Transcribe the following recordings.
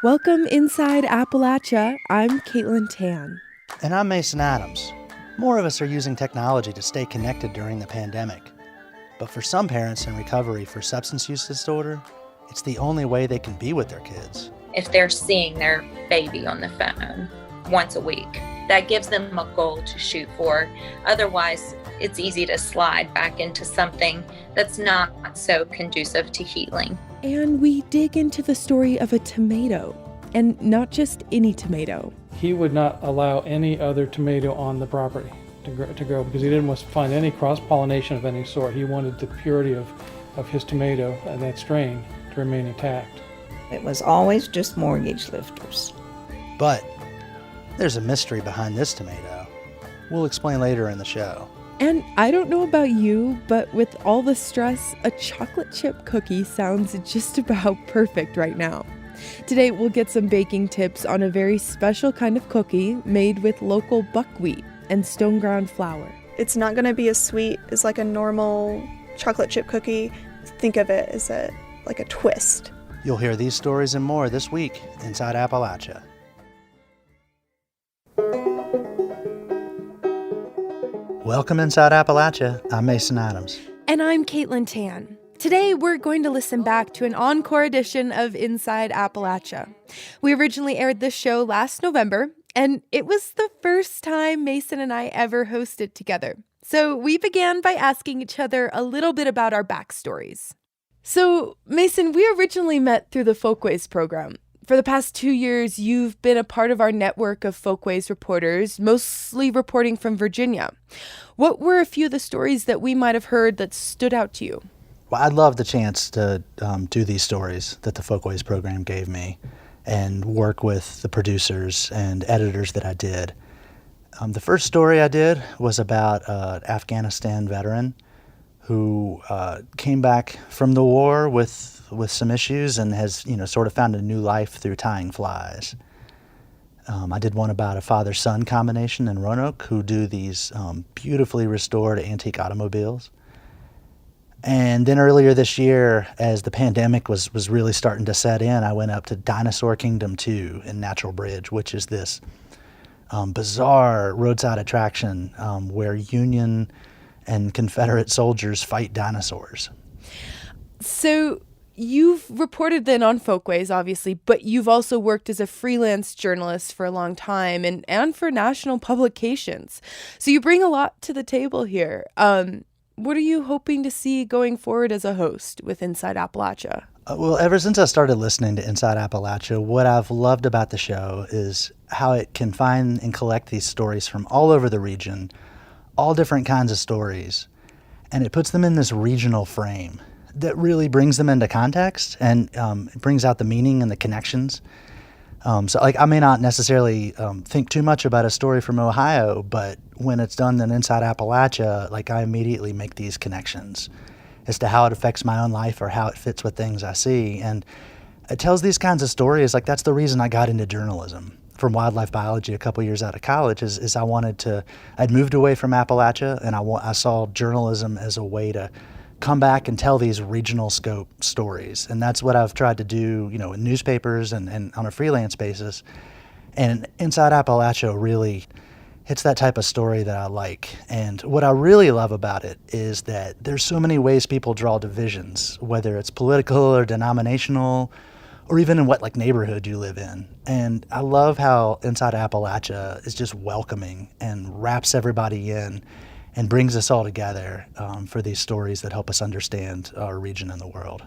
Welcome Inside Appalachia. I'm Caitlin Tan. And I'm Mason Adams. More of us are using technology to stay connected during the pandemic. But for some parents in recovery for substance use disorder, it's the only way they can be with their kids. If they're seeing their baby on the phone once a week, that gives them a goal to shoot for. Otherwise, it's easy to slide back into something that's not so conducive to healing. And we dig into the story of a tomato, and not just any tomato. He would not allow any other tomato on the property to grow because he didn't want to find any cross-pollination of any sort. He wanted the purity of his tomato and that strain to remain intact. It was always just mortgage lifters. But there's a mystery behind this tomato. We'll explain later in the show. And I don't know about you, but with all the stress, a chocolate chip cookie sounds just about perfect right now. Today, we'll get some baking tips on a very special kind of cookie made with local buckwheat and stone ground flour. It's not going to be as sweet as like a normal chocolate chip cookie. Think of it as like a twist. You'll hear these stories and more this week inside Appalachia. Welcome inside Appalachia. I'm Mason Adams. And I'm Caitlin Tan. Today, we're going to listen back to an encore edition of Inside Appalachia. We originally aired this show last November, and it was the first time Mason and I ever hosted together. So we began by asking each other a little bit about our backstories. So, Mason, we originally met through the Folkways program. For the past 2 years, you've been a part of our network of Folkways reporters, mostly reporting from Virginia. What were a few of the stories that we might have heard that stood out to you? Well, I'd love the chance to do these stories that the Folkways program gave me and work with the producers and editors that I did. The first story I did was about an Afghanistan veteran who came back from the war with some issues and has, sort of found a new life through tying flies. I did one about a father-son combination in Roanoke who do these beautifully restored antique automobiles. And then earlier this year, as the pandemic was really starting to set in, I went up to Dinosaur Kingdom 2 in Natural Bridge, which is this bizarre roadside attraction where Union and Confederate soldiers fight dinosaurs. So you've reported then on Folkways, obviously, but you've also worked as a freelance journalist for a long time and for national publications. So you bring a lot to the table here. What are you hoping to see going forward as a host with Inside Appalachia? Well, ever since I started listening to Inside Appalachia, what I've loved about the show is how it can find and collect these stories from all over the region, all different kinds of stories, and it puts them in this regional frame that really brings them into context and it brings out the meaning and the connections. So I may not necessarily think too much about a story from Ohio, but when it's done then Inside Appalachia, I immediately make these connections as to how it affects my own life or how it fits with things I see. And it tells these kinds of stories. That's the reason I got into journalism from wildlife biology a couple years out of college is I'd moved away from Appalachia and I saw journalism as a way to come back and tell these regional scope stories. And that's what I've tried to do, in newspapers and on a freelance basis. And Inside Appalachia really hits that type of story that I like. And what I really love about it is that there's so many ways people draw divisions, whether it's political or denominational, or even in what neighborhood you live in. And I love how Inside Appalachia is just welcoming and wraps everybody in and brings us all together for these stories that help us understand our region and the world.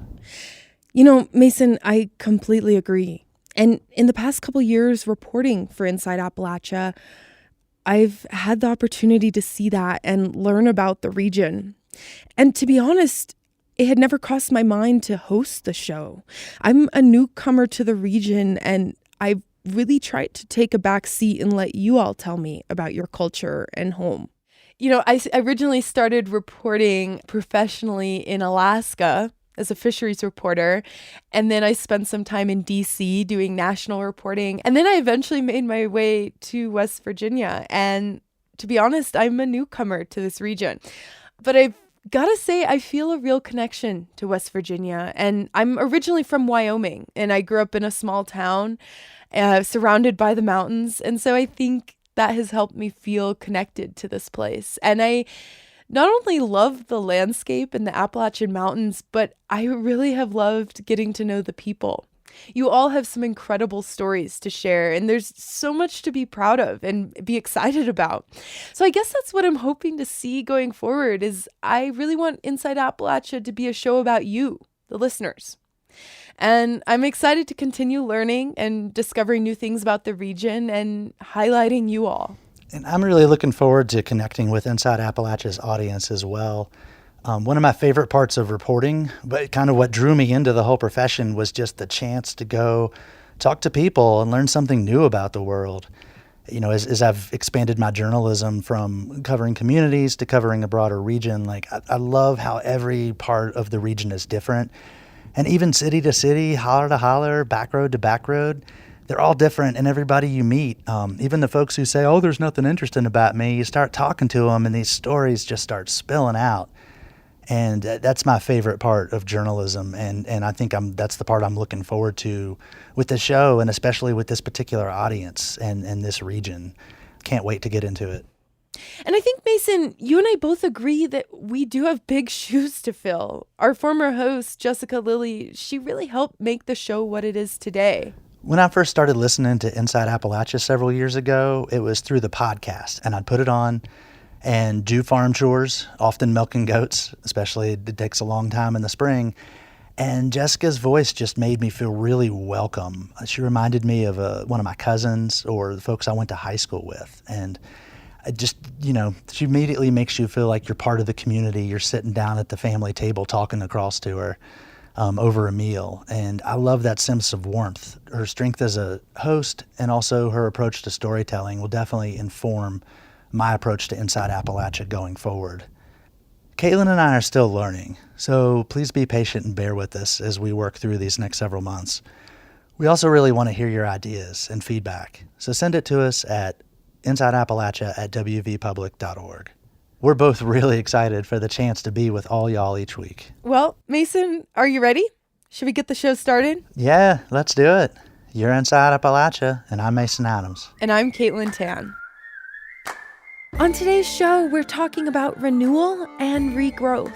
Mason, I completely agree. And in the past couple years reporting for Inside Appalachia, I've had the opportunity to see that and learn about the region. And to be honest, it had never crossed my mind to host the show. I'm a newcomer to the region, and I've really tried to take a back seat and let you all tell me about your culture and home. I originally started reporting professionally in Alaska as a fisheries reporter, and then I spent some time in D.C. doing national reporting, and then I eventually made my way to West Virginia. And to be honest, I'm a newcomer to this region, but I've Gotta say, I feel a real connection to West Virginia. And I'm originally from Wyoming, and I grew up in a small town surrounded by the mountains. And so I think that has helped me feel connected to this place. And I not only love the landscape and the Appalachian Mountains, but I really have loved getting to know the people. You all have some incredible stories to share, and there's so much to be proud of and be excited about. So I guess that's what I'm hoping to see going forward is I really want Inside Appalachia to be a show about you, the listeners. And I'm excited to continue learning and discovering new things about the region and highlighting you all. And I'm really looking forward to connecting with Inside Appalachia's audience as well. One of my favorite parts of reporting, but kind of what drew me into the whole profession, was just the chance to go talk to people and learn something new about the world. You know, as I've expanded my journalism from covering communities to covering a broader region, like I love how every part of the region is different. And even city to city, holler to holler, back road to back road, they're all different. And everybody you meet, even the folks who say, oh, there's nothing interesting about me, you start talking to them and these stories just start spilling out. And that's my favorite part of journalism, and I think that's the part I'm looking forward to with the show, and especially with this particular audience and this region. Can't wait to get into it. And I think, Mason, you and I both agree that we do have big shoes to fill. Our former host, Jessica Lilly, she really helped make the show what it is today. When I first started listening to Inside Appalachia several years ago, it was through the podcast, and I'd put it on and do farm chores, often milking goats, especially it takes a long time in the spring. And Jessica's voice just made me feel really welcome. She reminded me of one of my cousins or the folks I went to high school with. And I just, she immediately makes you feel like you're part of the community. You're sitting down at the family table talking across to her over a meal. And I love that sense of warmth. Her strength as a host and also her approach to storytelling will definitely inform my approach to Inside Appalachia going forward. Caitlin and I are still learning, so please be patient and bear with us as we work through these next several months. We also really want to hear your ideas and feedback, so send it to us at insideappalachia@wvpublic.org. We're both really excited for the chance to be with all y'all each week. Well, Mason, are you ready? Should we get the show started? Yeah, let's do it. You're Inside Appalachia, and I'm Mason Adams. And I'm Caitlin Tan. On today's show, we're talking about renewal and regrowth.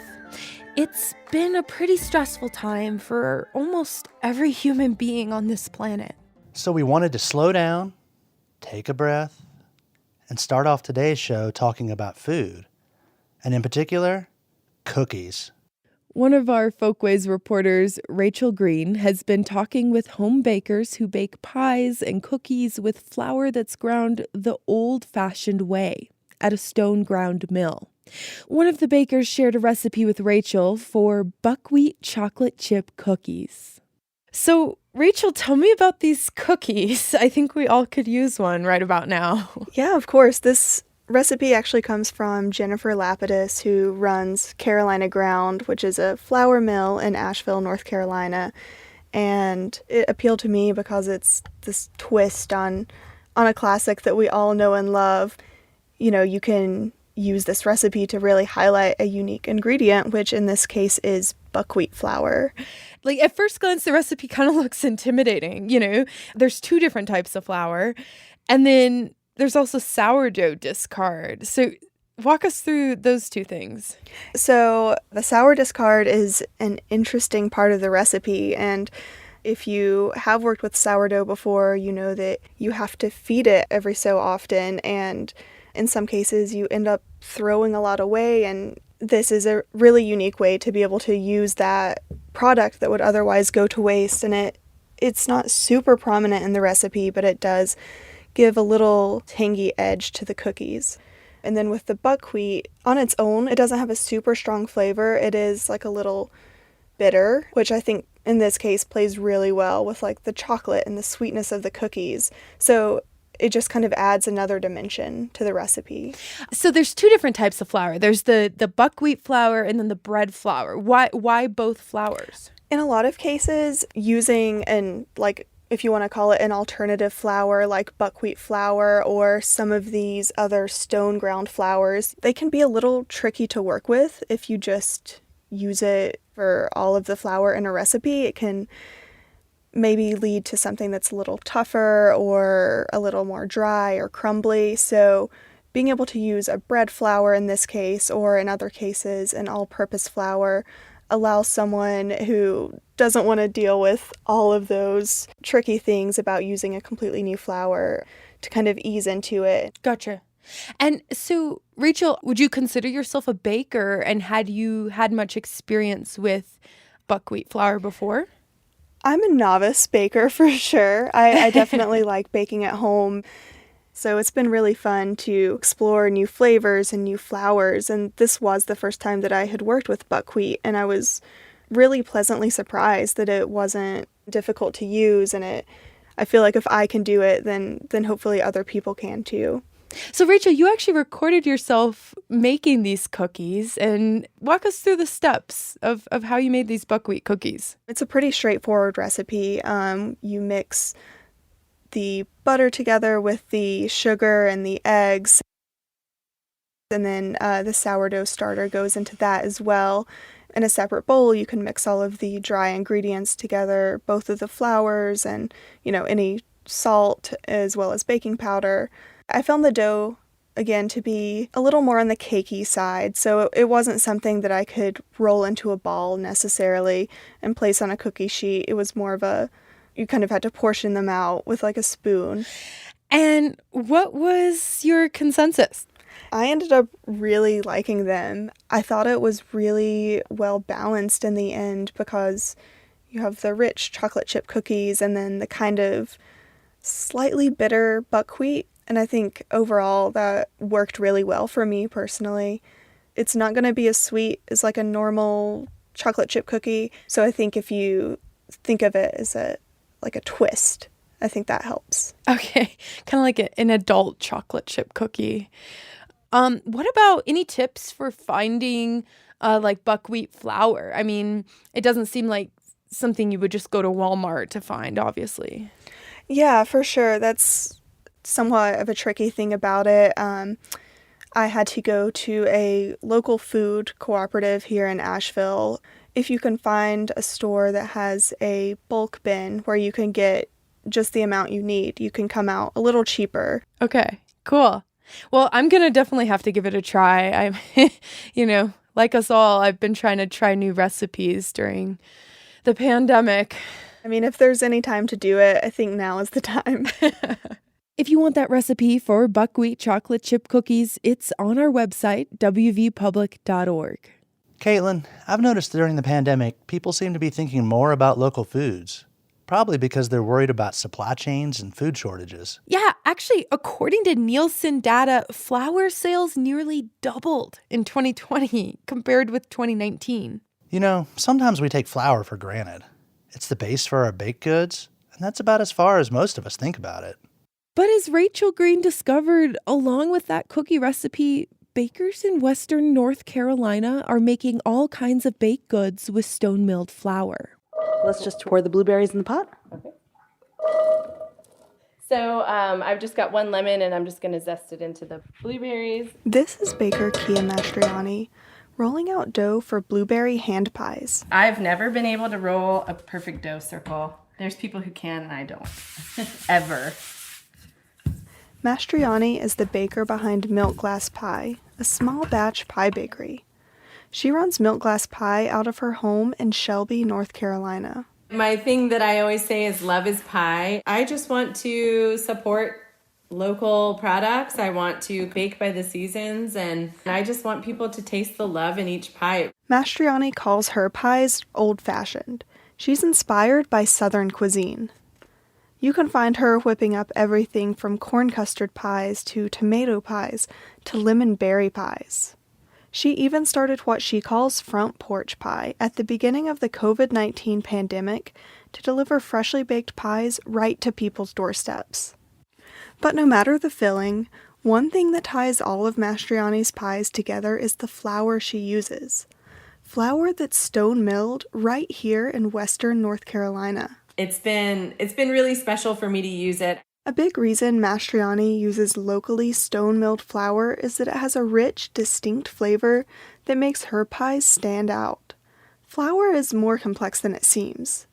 It's been a pretty stressful time for almost every human being on this planet. So we wanted to slow down, take a breath, and start off today's show talking about food, and in particular, cookies. One of our Folkways reporters, Rachel Green, has been talking with home bakers who bake pies and cookies with flour that's ground the old-fashioned way at a stone-ground mill. One of the bakers shared a recipe with Rachel for buckwheat chocolate chip cookies. So, Rachel, tell me about these cookies. I think we all could use one right about now. Yeah, of course. This recipe actually comes from Jennifer Lapidus, who runs Carolina Ground, which is a flour mill in Asheville, North Carolina. And it appealed to me because it's this twist on a classic that we all know and love. You can use this recipe to really highlight a unique ingredient, which in this case is buckwheat flour. Like, at first glance, the recipe kind of looks intimidating. There's two different types of flour, and then there's also sourdough discard. So walk us through those two things. So the sour discard is an interesting part of the recipe, and if you have worked with sourdough before, you know that you have to feed it every so often, and in some cases you end up throwing a lot away, and this is a really unique way to be able to use that product that would otherwise go to waste. And it's not super prominent in the recipe, but it does give a little tangy edge to the cookies. And then with the buckwheat, on its own, it doesn't have a super strong flavor. It is like a little bitter, which I think in this case plays really well with like the chocolate and the sweetness of the cookies. So it just kind of adds another dimension to the recipe. So there's two different types of flour. There's the buckwheat flour and then the bread flour. Why both flours? In a lot of cases, using if you want to call it an alternative flour like buckwheat flour or some of these other stone ground flours, they can be a little tricky to work with if you just use it for all of the flour in a recipe. It can maybe lead to something that's a little tougher or a little more dry or crumbly. So being able to use a bread flour in this case, or in other cases an all-purpose flour, allows someone who doesn't want to deal with all of those tricky things about using a completely new flour to kind of ease into it. Gotcha. And so, Rachel, would you consider yourself a baker, and had you had much experience with buckwheat flour before? I'm a novice baker for sure. I definitely like baking at home. So it's been really fun to explore new flavors and new flours. And this was the first time that I had worked with buckwheat. And I was really pleasantly surprised that it wasn't difficult to use. And I feel like if I can do it, then hopefully other people can too. So, Rachel, you actually recorded yourself making these cookies, and walk us through the steps of how you made these buckwheat cookies. It's a pretty straightforward recipe. You mix the butter together with the sugar and the eggs, and then the sourdough starter goes into that as well. In a separate bowl, you can mix all of the dry ingredients together, both of the flours and, any salt as well as baking powder. I found the dough, again, to be a little more on the cakey side, so it wasn't something that I could roll into a ball necessarily and place on a cookie sheet. It was more of you kind of had to portion them out with like a spoon. And what was your consensus? I ended up really liking them. I thought it was really well balanced in the end because you have the rich chocolate chip cookies and then the kind of slightly bitter buckwheat. And I think overall that worked really well for me personally. It's not going to be as sweet as like a normal chocolate chip cookie. So I think if you think of it as like a twist, I think that helps. Okay, kind of like an adult chocolate chip cookie. What about any tips for finding like buckwheat flour? I mean, it doesn't seem like something you would just go to Walmart to find, obviously. Yeah, for sure. That's somewhat of a tricky thing about it. I had to go to a local food cooperative here in Asheville. If you can find a store that has a bulk bin where you can get just the amount you need, you can come out a little cheaper. Okay, cool. Well, I'm going to definitely have to give it a try. I'm, like us all, I've been trying to try new recipes during the pandemic. I mean, if there's any time to do it, I think now is the time. If you want that recipe for buckwheat chocolate chip cookies, it's on our website, wvpublic.org. Caitlin, I've noticed during the pandemic, people seem to be thinking more about local foods, probably because they're worried about supply chains and food shortages. Yeah, actually, according to Nielsen data, flour sales nearly doubled in 2020 compared with 2019. Sometimes we take flour for granted. It's the base for our baked goods, and that's about as far as most of us think about it. But as Rachel Green discovered, along with that cookie recipe, bakers in Western North Carolina are making all kinds of baked goods with stone-milled flour. Let's just pour the blueberries in the pot. Okay. So I've just got one lemon and I'm just going to zest it into the blueberries. This is baker Kia Mastriani rolling out dough for blueberry hand pies. I've never been able to roll a perfect dough circle. There's people who can and I don't. Ever. Mastriani is the baker behind Milk Glass Pie, a small batch pie bakery. She runs Milk Glass Pie out of her home in Shelby, North Carolina. My thing that I always say is love is pie. I just want to support local products. I want to bake by the seasons, and I just want people to taste the love in each pie. Mastriani calls her pies old-fashioned. She's inspired by Southern cuisine. You can find her whipping up everything from corn custard pies to tomato pies to lemon berry pies. She even started what she calls front porch pie at the beginning of the COVID-19 pandemic to deliver freshly baked pies right to people's doorsteps. But no matter the filling, one thing that ties all of Mastriani's pies together is the flour she uses. Flour that's stone milled right here in Western North Carolina. It's been really special for me to use it. A big reason Mastriani uses locally stone-milled flour is that it has a rich, distinct flavor that makes her pies stand out. Flour is more complex than it seems.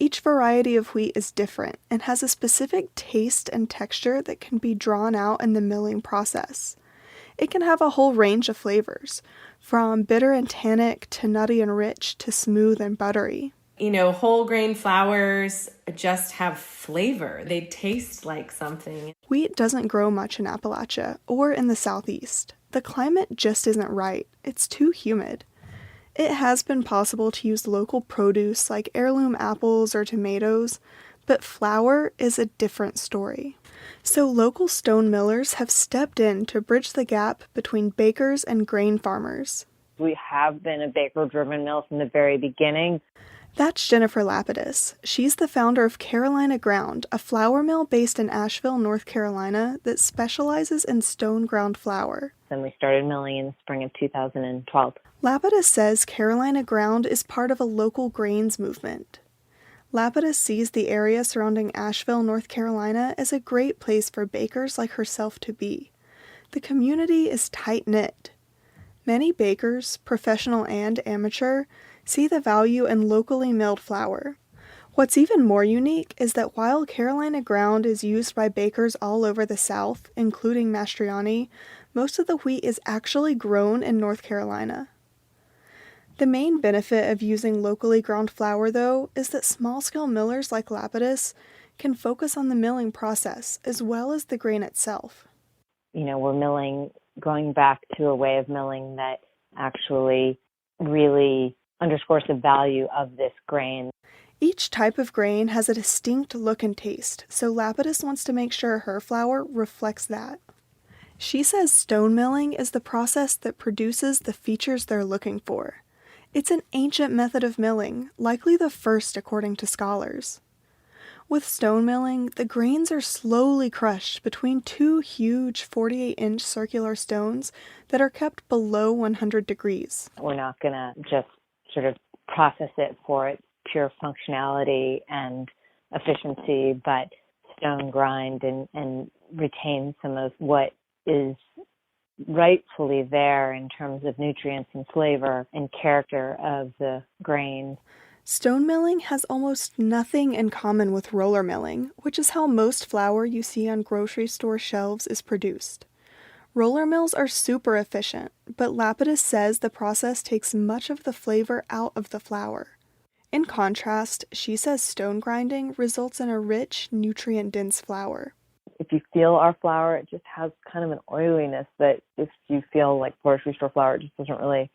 Each variety of wheat is different and has a specific taste and texture that can be drawn out in the milling process. It can have a whole range of flavors, from bitter and tannic to nutty and rich to smooth and buttery. You know, whole grain flours just have flavor. They taste like something. Wheat doesn't grow much in Appalachia or in the southeast. The climate just isn't right. It's too humid. It has been possible to use local produce like heirloom apples or tomatoes, but flour is a different story. So local stone millers have stepped in to bridge the gap between bakers and grain farmers. We have been a baker-driven mill from the very beginning. That's Jennifer Lapidus. She's the founder of Carolina Ground, a flour mill based in Asheville, North Carolina that specializes in stone ground flour. And we started milling in the spring of 2012. Lapidus says Carolina Ground is part of a local grains movement. Lapidus sees the area surrounding Asheville, North Carolina as a great place for bakers like herself to be. The community is tight-knit. Many bakers, professional and amateur, see the value in locally milled flour. What's even more unique is that while Carolina Ground is used by bakers all over the South, including Mastriani, most of the wheat is actually grown in North Carolina. The main benefit of using locally ground flour, though, is that small-scale millers like Lapidus can focus on the milling process as well as the grain itself. You know, we're going back to a way of milling that actually really underscores the value of this grain. Each type of grain has a distinct look and taste, so Lapidus wants to make sure her flour reflects that. She says stone milling is the process that produces the features they're looking for. It's an ancient method of milling, likely the first according to scholars. With stone milling, the grains are slowly crushed between two huge 48-inch circular stones that are kept below 100 degrees. We're not going to just sort of process it for its pure functionality and efficiency, but stone grind and retain some of what is rightfully there in terms of nutrients and flavor and character of the grain. Stone milling has almost nothing in common with roller milling, which is how most flour you see on grocery store shelves is produced. Roller mills are super efficient, but Lapidus says the process takes much of the flavor out of the flour. In contrast, she says stone grinding results in a rich, nutrient-dense flour. If you feel our flour, it just has kind of an oiliness that if you feel like grocery store flour, it just doesn't really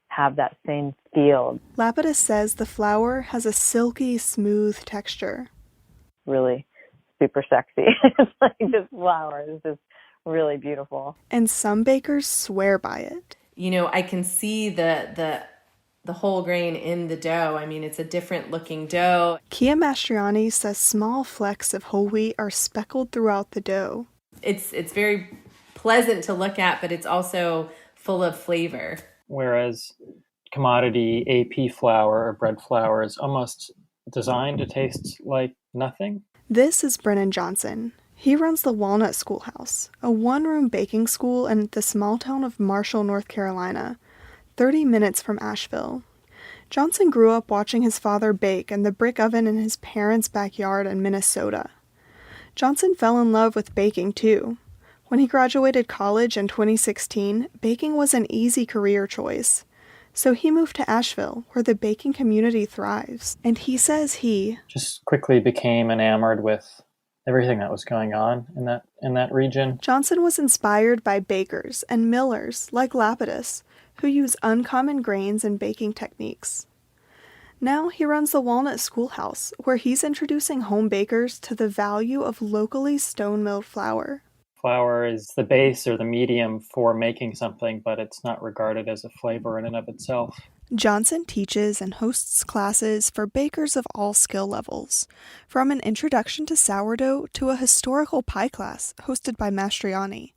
have that same feel. Lapidus says the flour has a silky, smooth texture. Really super sexy. It's like this flour is just really beautiful. And some bakers swear by it. You know, I can see the whole grain in the dough. I mean, it's a different looking dough. Kia Mastriani says small flecks of whole wheat are speckled throughout the dough. It's very pleasant to look at, but it's also full of flavor. Whereas commodity AP flour or bread flour is almost designed to taste like nothing. This is Brennan Johnson. He runs the Walnut Schoolhouse, a one-room baking school in the small town of Marshall, North Carolina, 30 minutes from Asheville. Johnson grew up watching his father bake in the brick oven in his parents' backyard in Minnesota. Johnson fell in love with baking, too. When he graduated college in 2016, baking was an easy career choice. So he moved to Asheville, where the baking community thrives. And he says he just quickly became enamored with everything that was going on in that region. Johnson was inspired by bakers and millers like Lapidus, who use uncommon grains and baking techniques. Now he runs the Walnut Schoolhouse, where he's introducing home bakers to the value of locally stone-milled flour. Flour is the base or the medium for making something, but it's not regarded as a flavor in and of itself. Johnson teaches and hosts classes for bakers of all skill levels, from an introduction to sourdough to a historical pie class hosted by Mastriani.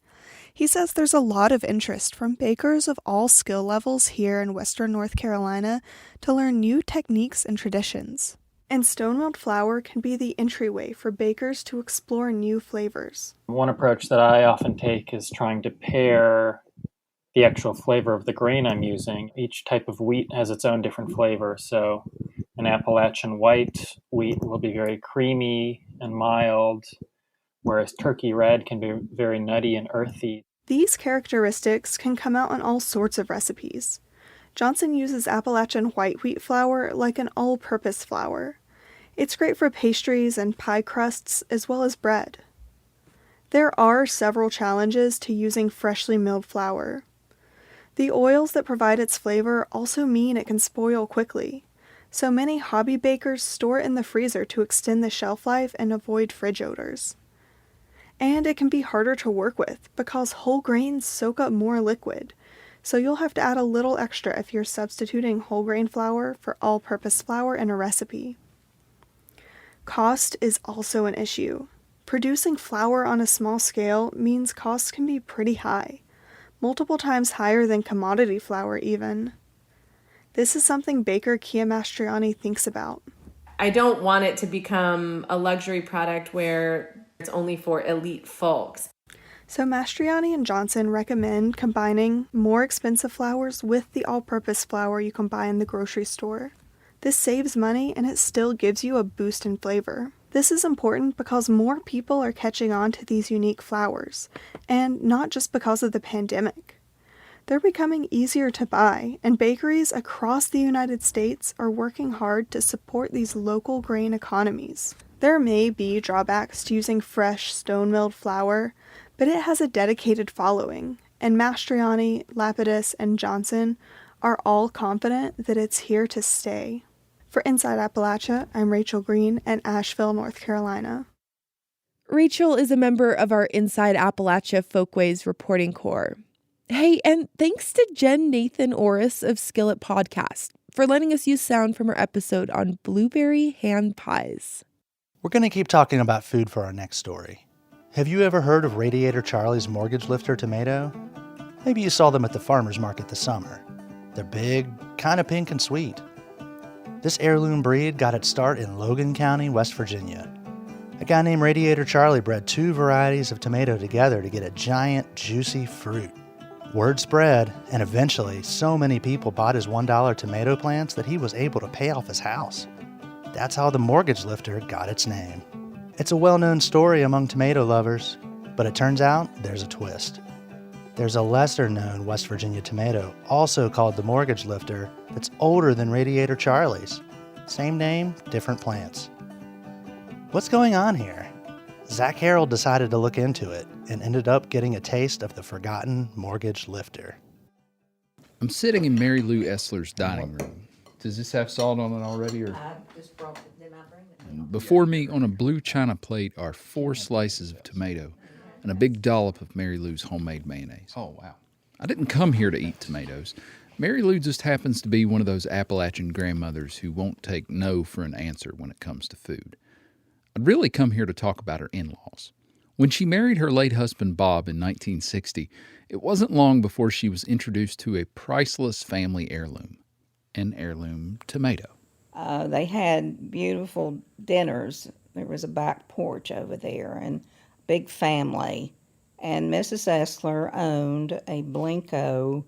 He says there's a lot of interest from bakers of all skill levels here in Western North Carolina to learn new techniques and traditions. And stone-milled flour can be the entryway for bakers to explore new flavors. One approach that I often take is trying to pair the actual flavor of the grain I'm using. Each type of wheat has its own different flavor. So an Appalachian white wheat will be very creamy and mild, whereas turkey red can be very nutty and earthy. These characteristics can come out in all sorts of recipes. Johnson uses Appalachian white wheat flour like an all-purpose flour. It's great for pastries and pie crusts as well as bread. There are several challenges to using freshly milled flour. The oils that provide its flavor also mean it can spoil quickly, so many hobby bakers store it in the freezer to extend the shelf life and avoid fridge odors. And it can be harder to work with because whole grains soak up more liquid, so you'll have to add a little extra if you're substituting whole grain flour for all-purpose flour in a recipe. Cost is also an issue. Producing flour on a small scale means costs can be pretty high, multiple times higher than commodity flour even. This is something baker Kia Mastriani thinks about. I don't want it to become a luxury product where it's only for elite folks. So Mastriani and Johnson recommend combining more expensive flours with the all-purpose flour you can buy in the grocery store. This saves money and it still gives you a boost in flavor. This is important because more people are catching on to these unique flours, and not just because of the pandemic. They're becoming easier to buy, and bakeries across the United States are working hard to support these local grain economies. There may be drawbacks to using fresh, stone-milled flour, but it has a dedicated following, and Mastriani, Lapidus, and Johnson are all confident that it's here to stay. For Inside Appalachia, I'm Rachel Green in Asheville, North Carolina. Rachel is a member of our Inside Appalachia Folkways reporting corps. Hey, and thanks to Jen Nathan Orris of Skillet Podcast for letting us use sound from her episode on blueberry hand pies. We're going to keep talking about food for our next story. Have you ever heard of Radiator Charlie's mortgage lifter tomato? Maybe you saw them at the farmer's market this summer. They're big, kind of pink and sweet. This heirloom breed got its start in Logan County, West Virginia. A guy named Radiator Charlie bred 2 varieties of tomato together to get a giant, juicy fruit. Word spread, and eventually so many people bought his $1 tomato plants that he was able to pay off his house. That's how the mortgage lifter got its name. It's a well-known story among tomato lovers, but it turns out there's a twist. There's a lesser-known West Virginia tomato, also called the mortgage lifter, that's older than Radiator Charlie's. Same name, different plants. What's going on here? Zack Harold decided to look into it and ended up getting a taste of the forgotten mortgage lifter. I'm sitting in Mary Lou Essler's dining room. Does this have salt on it already? Or? I just brought it, didn't I bring it? And before me on a blue china plate are 4 slices of tomato and a big dollop of Mary Lou's homemade mayonnaise. Oh, wow. I didn't come here to eat tomatoes. Mary Lou just happens to be one of those Appalachian grandmothers who won't take no for an answer when it comes to food. I'd really come here to talk about her in-laws. When she married her late husband Bob in 1960, it wasn't long before she was introduced to a priceless family heirloom, an heirloom tomato. They had beautiful dinners. There was a back porch over there and big family. And Mrs. Essler owned a Blinko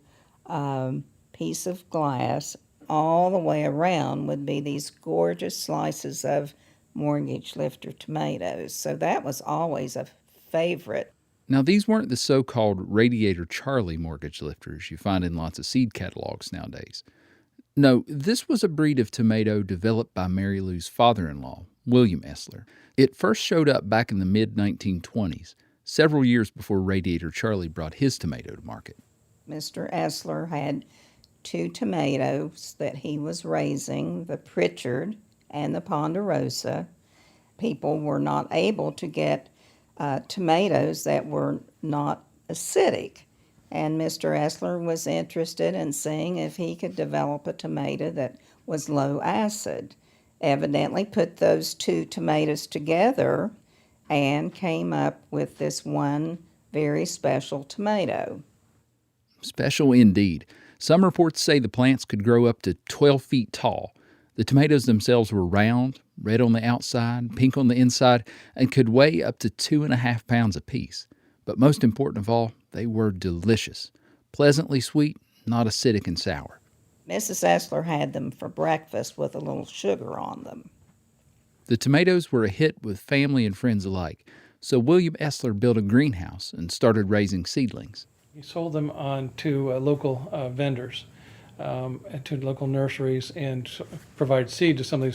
piece of glass. All the way around would be these gorgeous slices of mortgage lifter tomatoes. So that was always a favorite. Now, these weren't the so-called Radiator Charlie mortgage lifters you find in lots of seed catalogs nowadays. No, this was a breed of tomato developed by Mary Lou's father-in-law, William Essler. It first showed up back in the mid-1920s, several years before Radiator Charlie brought his tomato to market. Mr. Essler had 2 tomatoes that he was raising, the Pritchard and the Ponderosa. People were not able to get tomatoes that were not acidic. And Mr. Essler was interested in seeing if he could develop a tomato that was low acid. Evidently put those 2 tomatoes together and came up with this one very special tomato. Special indeed. Some reports say the plants could grow up to 12 feet tall. The tomatoes themselves were round, red on the outside, pink on the inside, and could weigh up to 2.5 pounds apiece. But most important of all, they were delicious, pleasantly sweet, not acidic and sour. Mrs. Essler had them for breakfast with a little sugar on them. The tomatoes were a hit with family and friends alike, so William Essler built a greenhouse and started raising seedlings. He sold them on to local vendors, to local nurseries, and provided seed to some of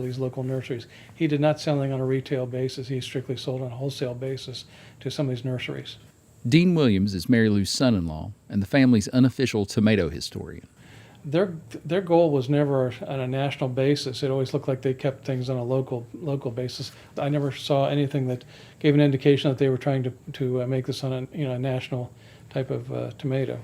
these local nurseries. He did not sell them on a retail basis. He strictly sold on a wholesale basis to some of these nurseries. Dean Williams is Mary Lou's son-in-law and the family's unofficial tomato historian. Their goal was never on a national basis. It always looked like they kept things on a local basis. I never saw anything that gave an indication that they were trying to make this on a national type of tomato.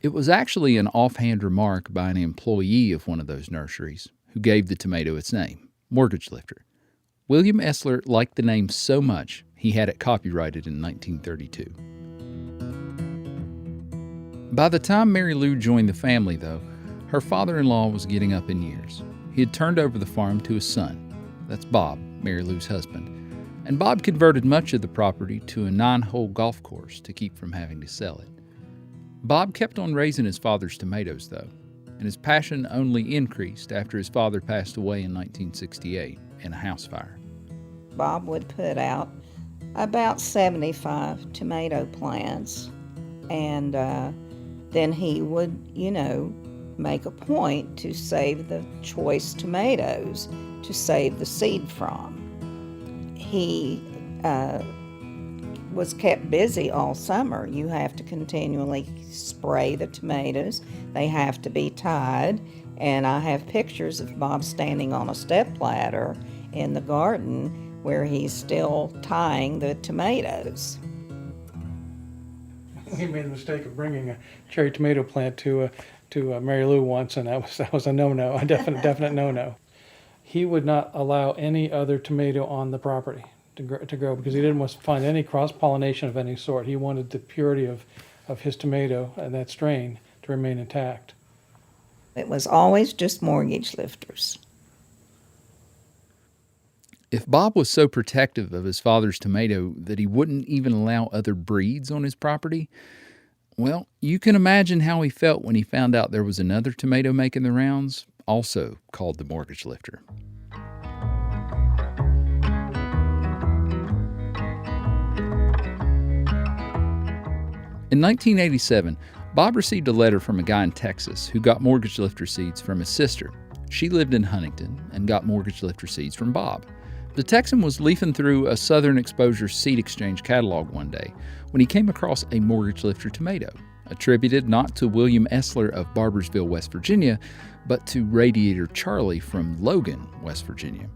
It was actually an offhand remark by an employee of one of those nurseries who gave the tomato its name, Mortgage Lifter. William Essler liked the name so much he had it copyrighted in 1932. By the time Mary Lou joined the family, though, her father-in-law was getting up in years. He had turned over the farm to his son. That's Bob, Mary Lou's husband. And Bob converted much of the property to a 9-hole golf course to keep from having to sell it. Bob kept on raising his father's tomatoes, though, and his passion only increased after his father passed away in 1968 in a house fire. Bob would put out about 75 tomato plants, and then he would, make a point to save the choice tomatoes to save the seed from. He was kept busy all summer. You have to continually spray the tomatoes. They have to be tied, and I have pictures of Bob standing on a stepladder in the garden where he's still tying the tomatoes. He made the mistake of bringing a cherry tomato plant to Mary Lou once, and that was a no-no, a definite no-no. He would not allow any other tomato on the property to grow because he didn't want to find any cross-pollination of any sort. He wanted the purity of his tomato and that strain to remain intact. It was always just mortgage lifters. If Bob was so protective of his father's tomato that he wouldn't even allow other breeds on his property, well, you can imagine how he felt when he found out there was another tomato making the rounds, also called the Mortgage Lifter. In 1987, Bob received a letter from a guy in Texas who got Mortgage Lifter seeds from his sister. She lived in Huntington and got Mortgage Lifter seeds from Bob. The Texan was leafing through a Southern Exposure Seed Exchange catalog one day when he came across a Mortgage Lifter tomato, attributed not to William Essler of Barbersville, West Virginia, but to Radiator Charlie from Logan, West Virginia.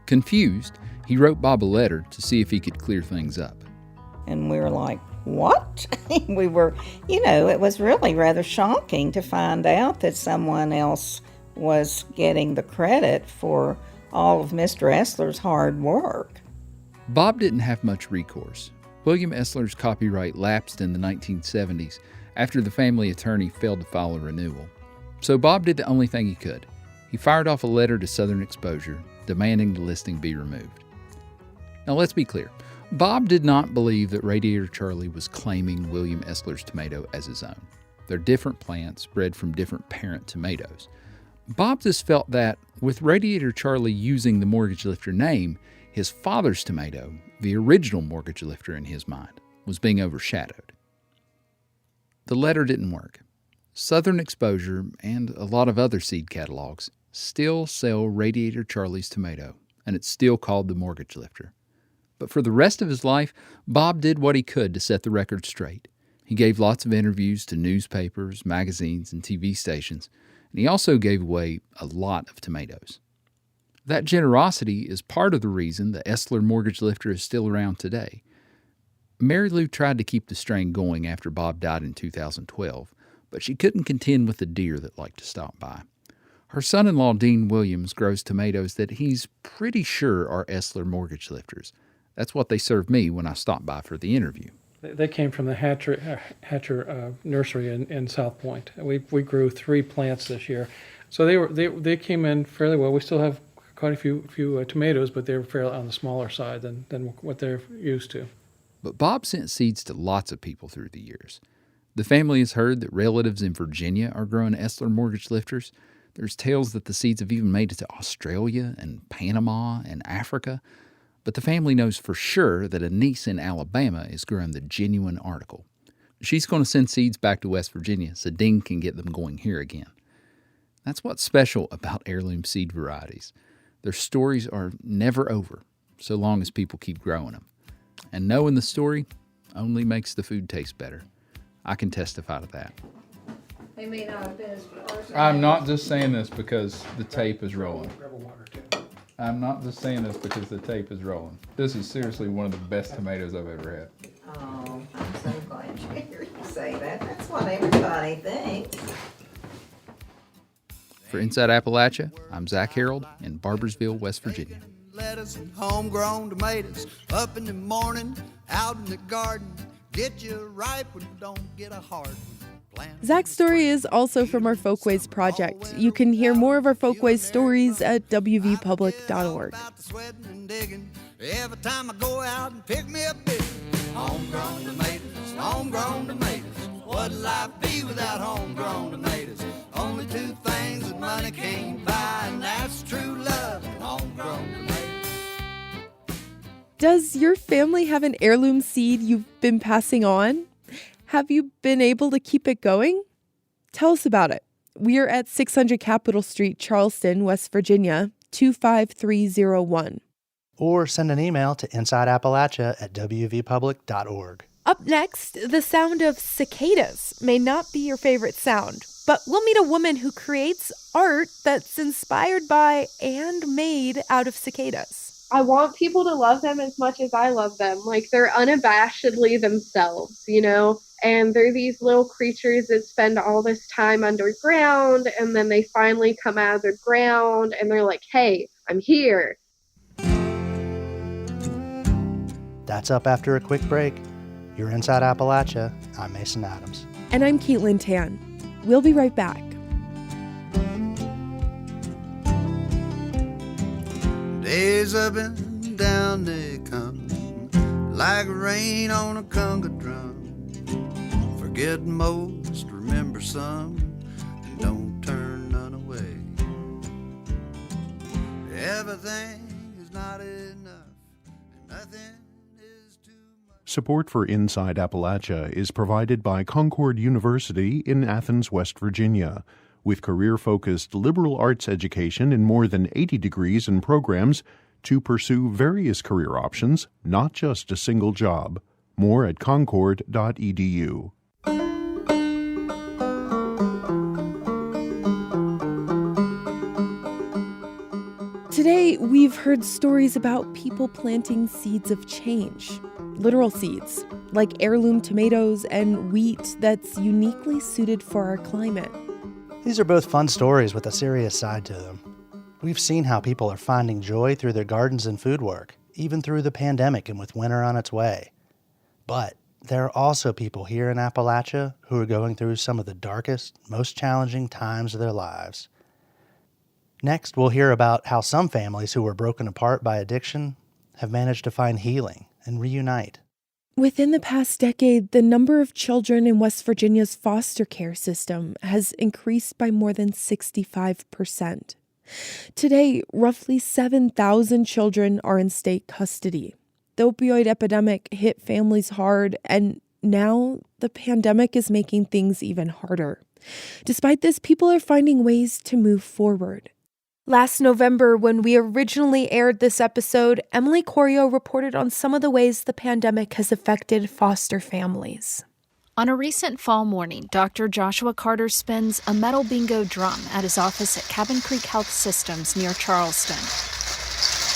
Confused, he wrote Bob a letter to see if he could clear things up. And we were like, what? We were, it was really rather shocking to find out that someone else was getting the credit for all of Mr. Essler's hard work. Bob didn't have much recourse. William Essler's copyright lapsed in the 1970s after the family attorney failed to file a renewal. So Bob did the only thing he could. He fired off a letter to Southern Exposure demanding the listing be removed. Now let's be clear. Bob did not believe that Radiator Charlie was claiming William Essler's tomato as his own. They're different plants bred from different parent tomatoes. Bob just felt that, with Radiator Charlie using the Mortgage Lifter name, his father's tomato, the original Mortgage Lifter in his mind, was being overshadowed. The letter didn't work. Southern Exposure and a lot of other seed catalogs still sell Radiator Charlie's tomato, and it's still called the Mortgage Lifter. But for the rest of his life, Bob did what he could to set the record straight. He gave lots of interviews to newspapers, magazines, and TV stations, and he also gave away a lot of tomatoes. That generosity is part of the reason the Essler Mortgage Lifter is still around today. Mary Lou tried to keep the strain going after Bob died in 2012, but she couldn't contend with the deer that liked to stop by. Her son-in-law, Dean Williams, grows tomatoes that he's pretty sure are Essler Mortgage Lifters. That's what they served me when I stopped by for the interview. They came from the Hatcher nursery in South Point. We grew 3 plants this year, so they came in fairly well. We still have quite a few tomatoes, but they're fairly on the smaller side than what they're used to. But Bob sent seeds to lots of people through the years. The family has heard that relatives in Virginia are growing Essler mortgage lifters. There's tales that the seeds have even made it to Australia and Panama and Africa. But the family knows for sure that a niece in Alabama is growing the genuine article. She's going to send seeds back to West Virginia so Dean can get them going here again. That's what's special about heirloom seed varieties. Their stories are never over, so long as people keep growing them. And knowing the story only makes the food taste better. I can testify to that. They may not have been as far. I'm not just saying this because the tape is rolling. I'm not just saying this because the tape is rolling. This is seriously one of the best tomatoes I've ever had. Oh, I'm so glad to hear you say that. That's what everybody thinks. For Inside Appalachia, I'm Zack Harold in Barbersville, West Virginia. Lettuce and homegrown tomatoes, up in the morning, out in the garden, get you ripe when you don't get a hard one. Zack's story is also from our Folkways project. You can hear more of our Folkways stories at wvpublic.org. Every time I go out and pick me a big homegrown tomatoes, homegrown tomatoes. What'd life be without homegrown tomatoes? Only two things that money can't buy, and that's true love and homegrown tomatoes. Does your family have an heirloom seed you've been passing on? Have you been able to keep it going? Tell us about it. We are at 600 Capitol Street, Charleston, West Virginia, 25301. Or send an email to insideappalachia@wvpublic.org. Up next, the sound of cicadas may not be your favorite sound, but we'll meet a woman who creates art that's inspired by and made out of cicadas. I want people to love them as much as I love them. Like, they're unabashedly themselves, you know? And they're these little creatures that spend all this time underground, and then they finally come out of the ground, and they're like, hey, I'm here. That's up after a quick break. You're Inside Appalachia. I'm Mason Adams. And I'm Caitlin Tan. We'll be right back. Days up and down they come, like rain on a conga drum. Forget most, remember some, and don't turn none away. Everything is not enough, and nothing is too much. Support for Inside Appalachia is provided by Concord University in Athens, West Virginia. With career-focused liberal arts education in more than 80 degrees and programs to pursue various career options, not just a single job. More at concord.edu. Today, we've heard stories about people planting seeds of change, literal seeds, like heirloom tomatoes and wheat that's uniquely suited for our climate. These are both fun stories with a serious side to them. We've seen how people are finding joy through their gardens and food work, even through the pandemic and with winter on its way. But there are also people here in Appalachia who are going through some of the darkest, most challenging times of their lives. Next, we'll hear about how some families who were broken apart by addiction have managed to find healing and reunite. Within the past decade, the number of children in West Virginia's foster care system has increased by more than 65%. Today, roughly 7,000 children are in state custody. The opioid epidemic hit families hard, and now the pandemic is making things even harder. Despite this, people are finding ways to move forward. Last November, when we originally aired this episode, Emily Corio reported on some of the ways the pandemic has affected foster families. On a recent fall morning, Dr. Joshua Carter spins a metal bingo drum at his office at Cabin Creek Health Systems near Charleston.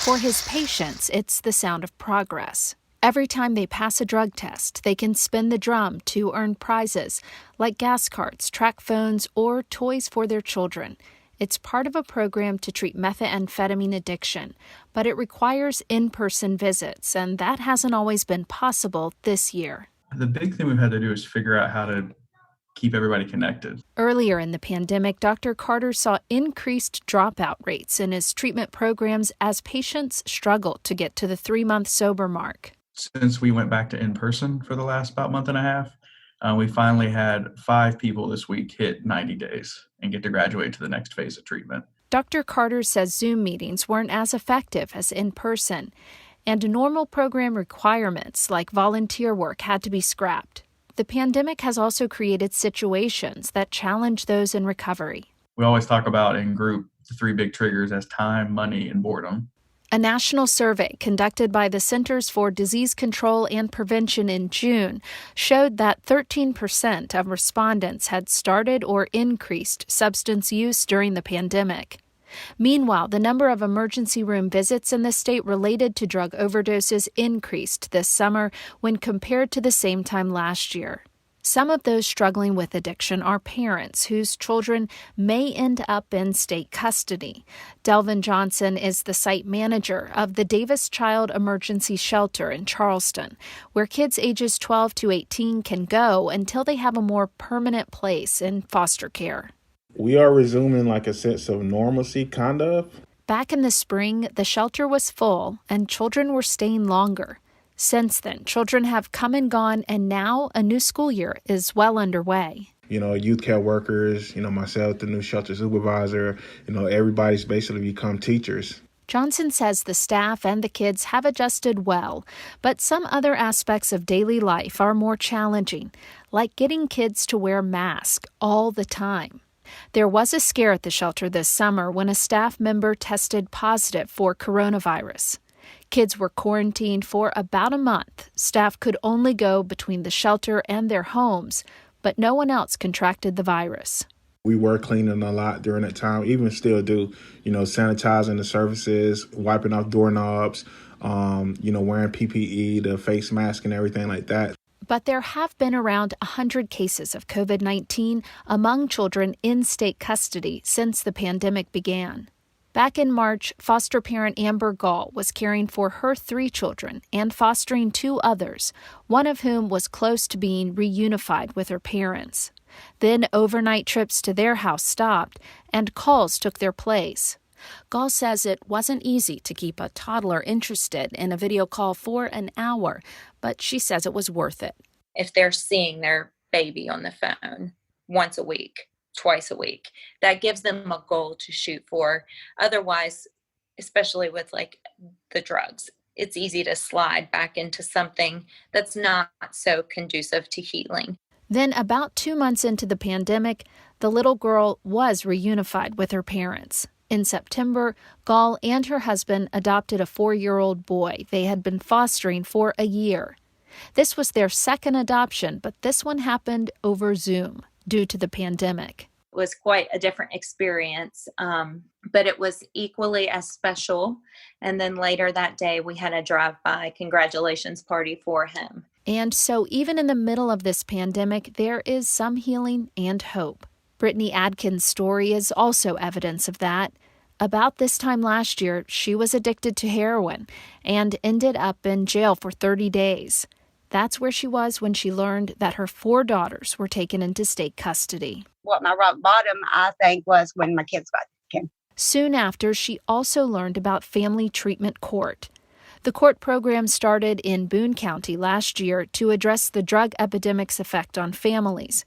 For his patients, it's the sound of progress. Every time they pass a drug test, they can spin the drum to earn prizes, like gas carts, track phones, or toys for their children. It's part of a program to treat methamphetamine addiction, but it requires in-person visits, and that hasn't always been possible this year. The big thing we've had to do is figure out how to keep everybody connected. Earlier in the pandemic, Dr. Carter saw increased dropout rates in his treatment programs as patients struggled to get to the 3-month sober mark. Since we went back to in-person for the last about month and a half, we finally had 5 people this week hit 90 days and get to graduate to the next phase of treatment. Dr. Carter says Zoom meetings weren't as effective as in person, and normal program requirements like volunteer work had to be scrapped. The pandemic has also created situations that challenge those in recovery. We always talk about in group the 3 big triggers as time, money, and boredom. A national survey conducted by the Centers for Disease Control and Prevention in June showed that 13% of respondents had started or increased substance use during the pandemic. Meanwhile, the number of emergency room visits in the state related to drug overdoses increased this summer when compared to the same time last year. Some of those struggling with addiction are parents whose children may end up in state custody. Delvin Johnson is the site manager of the Davis Child Emergency Shelter in Charleston, where kids ages 12 to 18 can go until they have a more permanent place in foster care. We are resuming like a sense of normalcy, kind of. Back in the spring, the shelter was full and children were staying longer. Since then, children have come and gone, and now a new school year is well underway. Youth care workers, myself, the new shelter supervisor, everybody's basically become teachers. Johnson says the staff and the kids have adjusted well, but some other aspects of daily life are more challenging, like getting kids to wear masks all the time. There was a scare at the shelter this summer when a staff member tested positive for coronavirus. Kids were quarantined for about a month. Staff could only go between the shelter and their homes, but no one else contracted the virus. We were cleaning a lot during that time, even still do, sanitizing the surfaces, wiping off doorknobs, wearing PPE, the face mask and everything like that. But there have been around 100 cases of COVID-19 among children in state custody since the pandemic began. Back in March, foster parent Amber Gall was caring for her 3 children and fostering 2 others, one of whom was close to being reunified with her parents. Then overnight trips to their house stopped, and calls took their place. Gall says it wasn't easy to keep a toddler interested in a video call for an hour, but she says it was worth it. If they're seeing their baby on the phone once a week, twice a week, that gives them a goal to shoot for. Otherwise, especially with like the drugs, it's easy to slide back into something that's not so conducive to healing. Then about 2 months into the pandemic, the little girl was reunified with her parents. In September, Gall and her husband adopted a 4-year-old boy they had been fostering for a year. This was their second adoption, but this one happened over Zoom due to the pandemic. It was quite a different experience, but it was equally as special. And then later that day, we had a drive-by congratulations party for him. And so even in the middle of this pandemic, there is some healing and hope. Brittany Adkins' story is also evidence of that. About this time last year, she was addicted to heroin and ended up in jail for 30 days. That's where she was when she learned that her 4 daughters were taken into state custody. What my rock bottom, I think, was when my kids got taken. Soon after, she also learned about Family Treatment Court. The court program started in Boone County last year to address the drug epidemic's effect on families.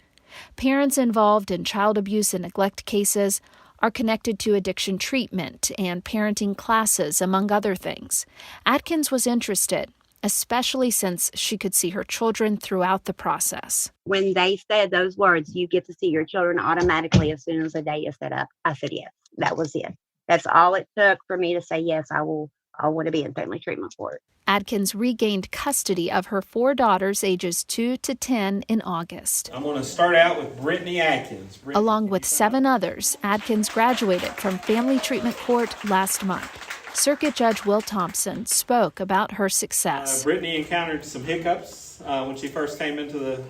Parents involved in child abuse and neglect cases are connected to addiction treatment and parenting classes, among other things. Atkins was interested, especially since she could see her children throughout the process. When they said those words, you get to see your children automatically as soon as the day is set up, I said yes. That was it. That's all it took for me to say, yes, I want to be in family treatment court. Adkins regained custody of her 4 daughters ages 2 to 10 in August. I'm going to start out with Brittany Atkins. Along with 7 others, Adkins graduated from Family Treatment Court last month. Circuit Judge Will Thompson spoke about her success. Brittany encountered some hiccups when she first came into the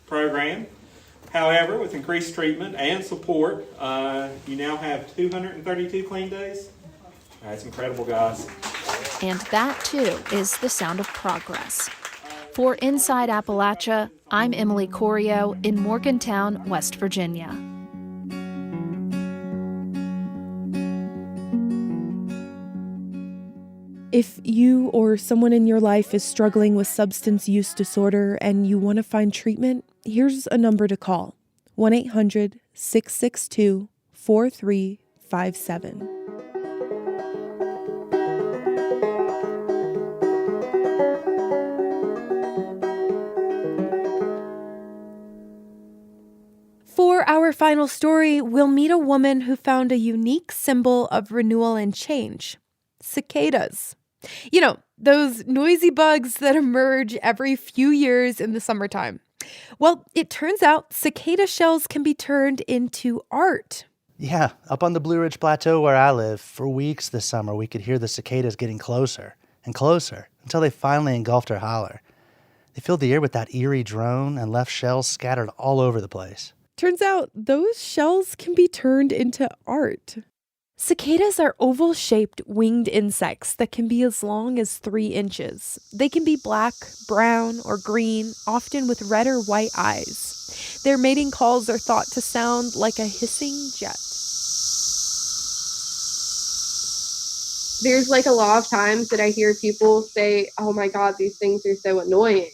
program. However, with increased treatment and support, you now have 232 clean days. That's incredible, guys. And that, too, is the sound of progress. For Inside Appalachia, I'm Emily Corio in Morgantown, West Virginia. If you or someone in your life is struggling with substance use disorder and you want to find treatment, here's a number to call: 1-800-662-4357. For our final story, we'll meet a woman who found a unique symbol of renewal and change: cicadas. You know, those noisy bugs that emerge every few years in the summertime. Well, it turns out cicada shells can be turned into art. Yeah, up on the Blue Ridge Plateau where I live, for weeks this summer we could hear the cicadas getting closer and closer until they finally engulfed our holler. They filled the air with that eerie drone and left shells scattered all over the place. Turns out those shells can be turned into art. Cicadas are oval-shaped winged insects that can be as long as 3 inches. They can be black, brown, or green, often with red or white eyes. Their mating calls are thought to sound like a hissing jet. There's like a lot of times that I hear people say, oh my God, these things are so annoying.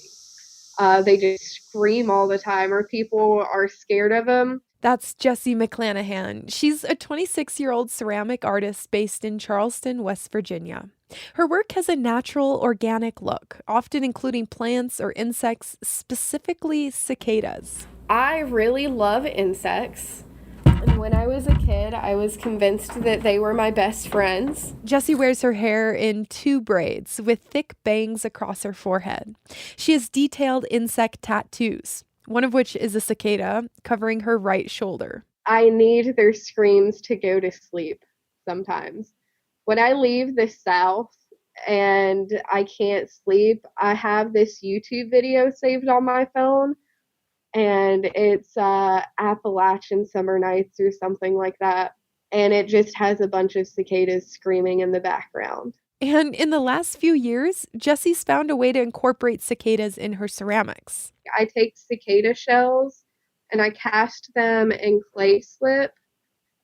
They just scream all the time, or people are scared of them. That's Jessie McClanahan. She's a 26-year-old ceramic artist based in Charleston, West Virginia. Her work has a natural, organic look, often including plants or insects, specifically cicadas. I really love insects. And when I was a kid, I was convinced that they were my best friends. Jessie wears her hair in 2 braids with thick bangs across her forehead. She has detailed insect tattoos, one of which is a cicada covering her right shoulder. I need their screams to go to sleep sometimes. When I leave the South and I can't sleep, I have this YouTube video saved on my phone, and it's Appalachian Summer Nights or something like that. And it just has a bunch of cicadas screaming in the background. And in the last few years, Jessie's found a way to incorporate cicadas in her ceramics. I take cicada shells and I cast them in clay slip,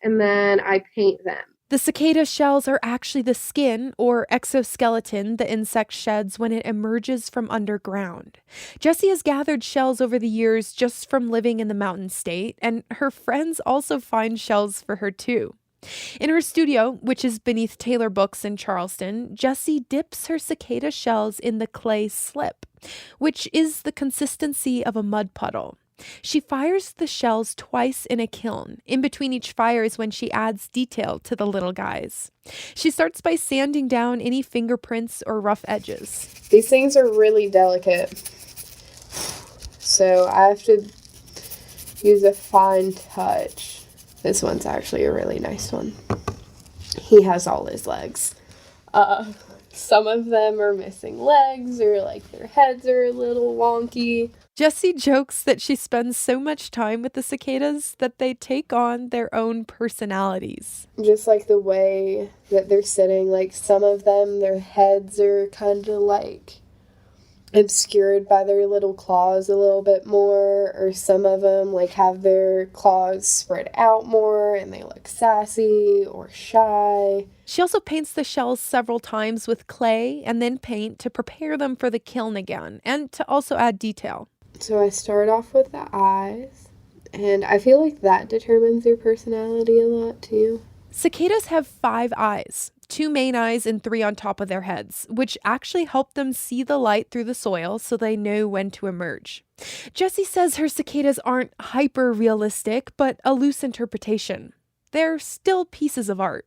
and then I paint them. The cicada shells are actually the skin or exoskeleton the insect sheds when it emerges from underground. Jessie has gathered shells over the years just from living in the mountain state, and her friends also find shells for her too. In her studio, which is beneath Taylor Books in Charleston, Jessie dips her cicada shells in the clay slip, which is the consistency of a mud puddle. She fires the shells twice in a kiln. In between each fire is when she adds detail to the little guys. She starts by sanding down any fingerprints or rough edges. These things are really delicate, so I have to use a fine touch. This one's actually a really nice one. He has all his legs. Some of them are missing legs, or like their heads are a little wonky. Jessie jokes that she spends so much time with the cicadas that they take on their own personalities. Just like the way that they're sitting, like some of them, their heads are kind of like obscured by their little claws a little bit more, or some of them like have their claws spread out more and they look sassy or shy. She also paints the shells several times with clay and then paint to prepare them for the kiln again and to also add detail. So I start off with the eyes, and I feel like that determines their personality a lot too. Cicadas have 5 eyes, 2 main eyes and 3 on top of their heads, which actually help them see the light through the soil so they know when to emerge. Jessie says her cicadas aren't hyper-realistic, but a loose interpretation. They're still pieces of art.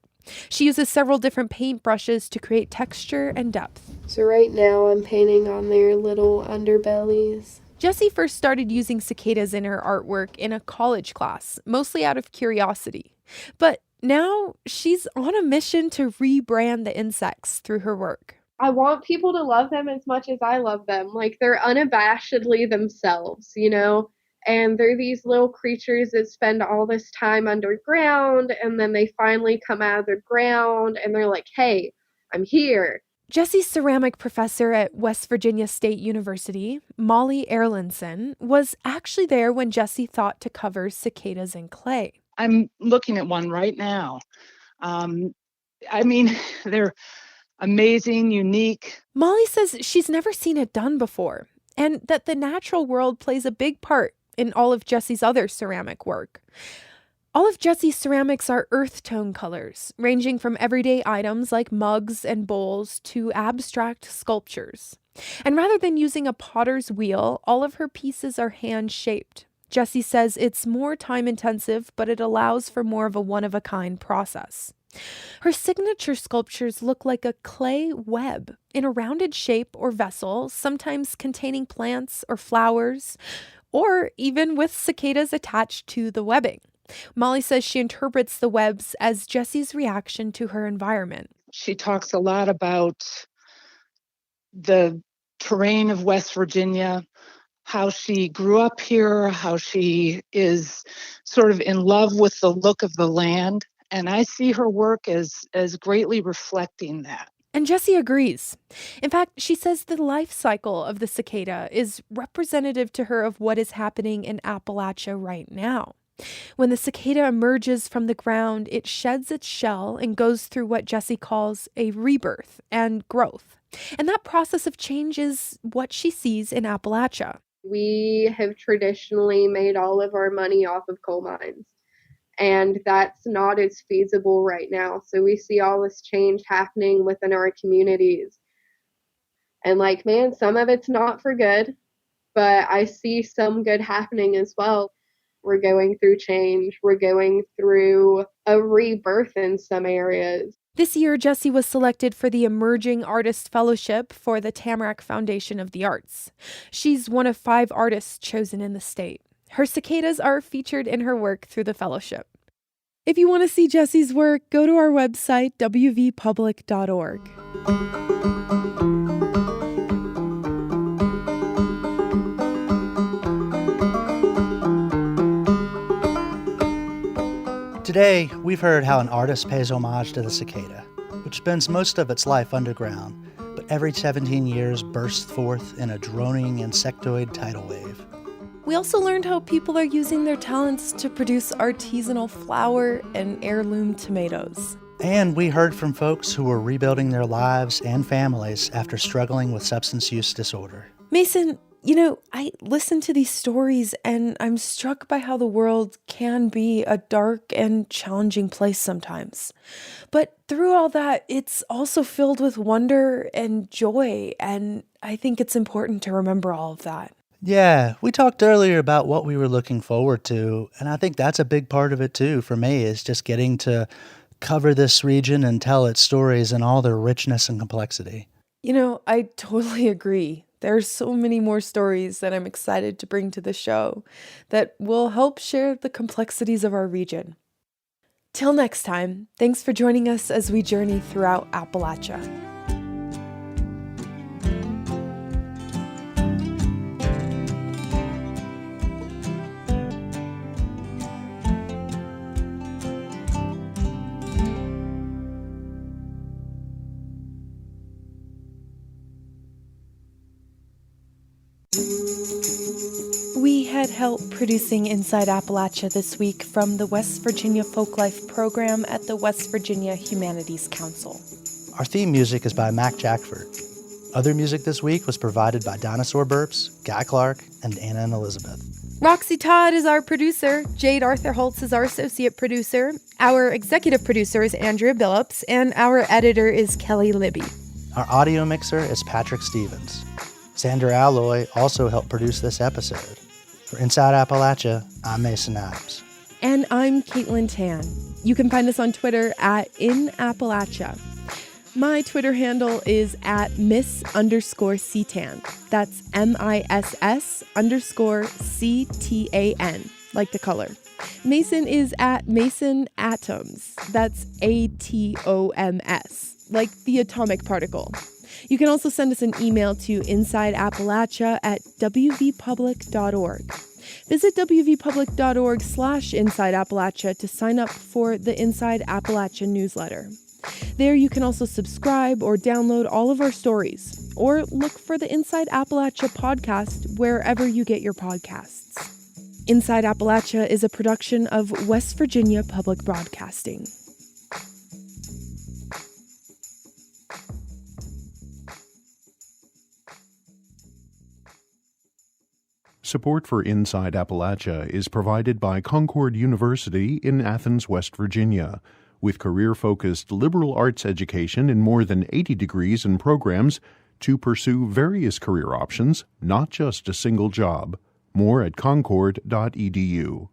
She uses several different paint brushes to create texture and depth. So right now I'm painting on their little underbellies. Jessie first started using cicadas in her artwork in a college class, mostly out of curiosity. But now she's on a mission to rebrand the insects through her work. I want people to love them as much as I love them. Like, they're unabashedly themselves, you know? And they're these little creatures that spend all this time underground, and then they finally come out of the ground and they're like, hey, I'm here. Jesse's ceramic professor at West Virginia State University, Molly Erlandson, was actually there when Jesse thought to cover cicadas in clay. I'm looking at one right now. They're amazing, unique. Molly says she's never seen it done before, and that the natural world plays a big part in all of Jesse's other ceramic work. All of Jesse's ceramics are earth tone colors, ranging from everyday items like mugs and bowls to abstract sculptures. And rather than using a potter's wheel, all of her pieces are hand-shaped. Jesse says it's more time-intensive, but it allows for more of a one-of-a-kind process. Her signature sculptures look like a clay web in a rounded shape or vessel, sometimes containing plants or flowers, or even with cicadas attached to the webbing. Molly says she interprets the webs as Jesse's reaction to her environment. She talks a lot about the terrain of West Virginia, how she grew up here, how she is sort of in love with the look of the land. And I see her work as greatly reflecting that. And Jessie agrees. In fact, she says the life cycle of the cicada is representative to her of what is happening in Appalachia right now. When the cicada emerges from the ground, it sheds its shell and goes through what Jessie calls a rebirth and growth. And that process of change is what she sees in Appalachia. We have traditionally made all of our money off of coal mines, and that's not as feasible right now. So we see all this change happening within our communities. And man, some of it's not for good, but I see some good happening as well. We're going through change. We're going through a rebirth in some areas. This year, Jessie was selected for the Emerging Artist Fellowship for the Tamarack Foundation of the Arts. She's one of 5 artists chosen in the state. Her cicadas are featured in her work through the fellowship. If you want to see Jessie's work, go to our website, wvpublic.org. Today, we've heard how an artist pays homage to the cicada, which spends most of its life underground, but every 17 years bursts forth in a droning insectoid tidal wave. We also learned how people are using their talents to produce artisanal flour and heirloom tomatoes. And we heard from folks who were rebuilding their lives and families after struggling with substance use disorder. Mason, I listen to these stories and I'm struck by how the world can be a dark and challenging place sometimes. But through all that, it's also filled with wonder and joy, and I think it's important to remember all of that. Yeah, we talked earlier about what we were looking forward to, and I think that's a big part of it too for me, is just getting to cover this region and tell its stories in all their richness and complexity. I totally agree. There's so many more stories that I'm excited to bring to the show that will help share the complexities of our region. Till next time, thanks for joining us as we journey throughout Appalachia. We had help producing Inside Appalachia this week from the West Virginia Folklife program at the West Virginia Humanities Council. Our theme music is by Mac Jackford. Other music this week was provided by Dinosaur Burps, Guy Clark, and Anna and Elizabeth. Roxy Todd is our producer. Jade Arthur Holtz is our associate producer. Our executive producer is Andrea Billups, and our editor is Kelly Libby. Our audio mixer is Patrick Stevens. Sandra Alloy also helped produce this episode. For Inside Appalachia, I'm Mason Adams. And I'm Caitlin Tan. You can find us on Twitter at @InAppalachia. My Twitter handle is at Miss_CTAN. That's MISS_CTAN, like the color. Mason is at Mason Atoms. That's ATOMS, like the atomic particle. You can also send us an email to insideappalachia@wvpublic.org. Visit wvpublic.org/InsideAppalachia to sign up for the Inside Appalachia newsletter. There you can also subscribe or download all of our stories, or look for the Inside Appalachia podcast wherever you get your podcasts. Inside Appalachia is a production of West Virginia Public Broadcasting. Support for Inside Appalachia is provided by Concord University in Athens, West Virginia, with career-focused liberal arts education in more than 80 degrees and programs to pursue various career options, not just a single job. More at concord.edu.